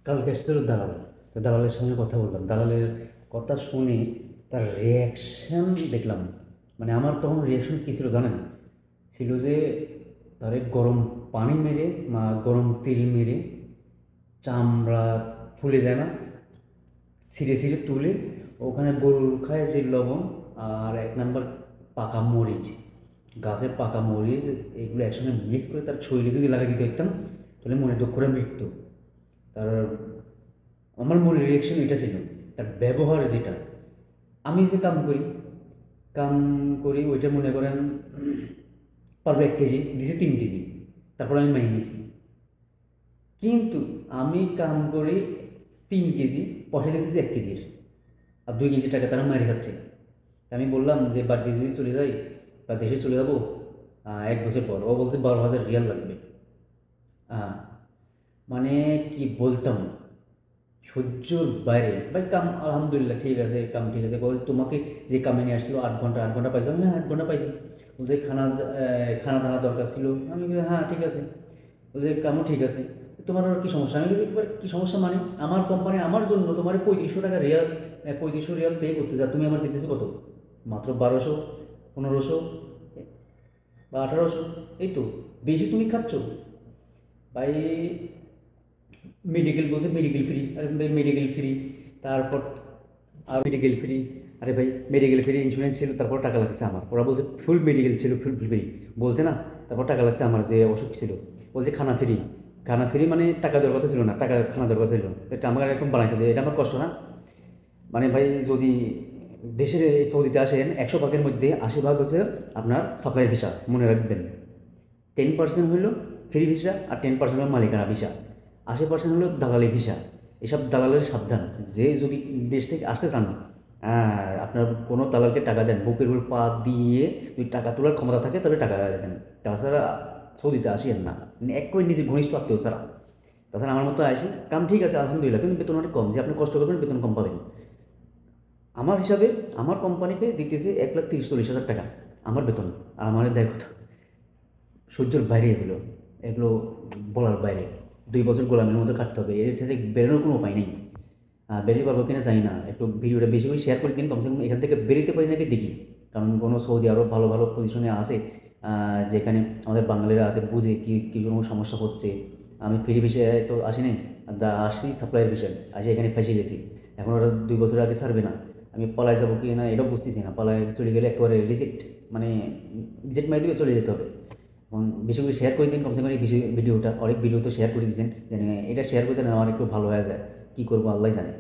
কালকে এসেছিল দালাল। তো দালালের সঙ্গে কথা বললাম, দালালের কথা শুনে তার রিয়াকশান দেখলাম। মানে আমার তখন রিয়াকশন কী ছিল জানেন? ছিল যে তারে গরম পানি মেরে বা গরম তেল মেরে চামড়া ফুলে যায় না, ছিঁড়ে ছিঁড়ে তুলে ওখানে গরুর খায় যে লবণ, আর এক নাম্বার পাকা মরিচ, গাছের পাকা মরিচ, এগুলো একসঙ্গে মিক্স করে তার শরীরে যদি লাগিয়ে দিতে পারতাম তাহলে মনে দুঃখ করে মৃত্যু। তার আমার মূল রিয়েকশন এটা ছিল, তার ব্যবহার যেটা। আমি যে কাম করি ওইটা মনে করেন পারবো 1 কেজি, দিছি 3 কেজি, তারপর আমি মাইনে নিছি। কিন্তু আমি কাম করি 3 কেজি, পয়সা দিতেছি 1 কেজির, আর 2 কেজি টাকা তারা মারি খাচ্ছে। আমি বললাম যে বাড়িতে যদি চলে যাই বা দেশে চলে যাবো 1 বছর পর, ও বলতে 12,000 রিয়াল লাগবে। আহ, মানে কি বলতাম, সহ্যর বাইরে। ভাই কাম আলহামদুলিল্লাহ ঠিক আছে, কাম ঠিক আছে। বলছে তোমাকে যে কামে নিয়ে আসছিল 8 ঘন্টা, 8 ঘন্টা পাইছো? হ্যাঁ 8 ঘন্টা পাইছি। বলছে খানা দানা দরকার ছিল। আমি বলি, হ্যাঁ ঠিক আছে। বলছে কামও ঠিক আছে, তোমার আর কি সমস্যা? আমি বলি, এবার কী সমস্যা মানে? আমার কোম্পানি আমার জন্য তোমার 3500 টাকা রিয়াল, 3500 রিয়াল পে করতে যা, তুমি আমার দিতেছো কত? মাত্র 1200, 1500 বা 1800। এই তো, বেশি তুমি খাচ্ছ ভাই। মেডিকেল বলছে মেডিকেল ফ্রি, আরে ভাই মেডিকেল ফ্রি, তারপর আর মেডিকেল ফ্রি। আরে ভাই মেডিকেল ফ্রি ইন্স্যুরেন্স ছিল, তারপর টাকা লাগছে আমার। ওরা বলছে ফুল মেডিকেল ছিল, ফুল ফ্রি বলছে না, তারপর টাকা লাগছে আমার যে অসুখ ছিল। বলছে খানা ফ্রি, খানা ফ্রি মানে টাকা দেওয়ার কথা ছিল না, টাকা খানা দেওয়ার কথা ছিল। এটা আমার এরকম বানাইতে যে এটা আমার কষ্ট না। মানে ভাই যদি দেশের এই সৌদিতে আসেন 100 ভাগের মধ্যে 80 ভাগ হচ্ছে আপনার সাপ্লাই ভিসা, মনে রাখবেন। 10% হলো ফ্রি ভিসা, আর 10% হলো মালিকানা ভিসা, 80% হলো দালালি ভিসা। এসব দালালের সাবধান। যে যদি দেশ থেকে আসতে চান, আপনার কোনো দালালকে টাকা দেন, বুকের উপর পা দিয়ে যদি টাকা তোলার ক্ষমতা থাকে তাহলে টাকা দেন। তাছাড়া সৌদিতে আসেন না, মানে এক করে নিজে ঘনিষ্ঠ আত্মীয় ছাড়া। তাছাড়া আমার মতো আসি, কাম ঠিক আছে আলহামদুলিল্লাহ, কিন্তু বেতন অনেক কম। যে আপনি কষ্ট করবেন বেতন কম পাবেন। আমার হিসাবে আমার কোম্পানিতে দিতেছে 1,30,40,000 টাকা আমার বেতন, আর আমার দেয় কত? সহ্যের বাইরে এগুলো, এগুলো বলার বাইরে। 2 বছর গোলামের মধ্যে কাটতে হবে, এর থেকে বেরোনোর কোনো উপায় নেই। বেরিয়ে পারবো কিনা জানি না, একটু ভিডিওটা বেশি করে শেয়ার করে দিন, কমসে কম এখান থেকে বেরোতে পারি নাকি দেখি। কারণ কোনো সৌদি আরব ভালো ভালো পজিশনে আছে, যেখানে আমাদের বাঙালিরা আছে, বুঝে কি কী কোনো সমস্যা হচ্ছে। আমি ফ্রি বিষয়ে তো আসিনি, আসছি সাপ্লাইয়ের বিষয়ে, আসি এখানে ফেসে গেছি। এখন ওরা 2 বছর আগে ছাড়বে না, আমি পালায় যাবো কি না এটাও বুঝতেছি না। পালায় চলে গেলে একেবারে রিজেক্ট, মানে রিজেক্ট মাই দিবে, চলে যেতে হবে। এবং বেশি করে শেয়ার করে দিন, কমসে কম এই ভিডিওটা, অনেক ভিডিও তো শেয়ার করে দিয়েছেন, যেন এটা শেয়ার করে দেন আমার একটু ভালো হয়ে যায়। কী করবো আল্লাহ জানে।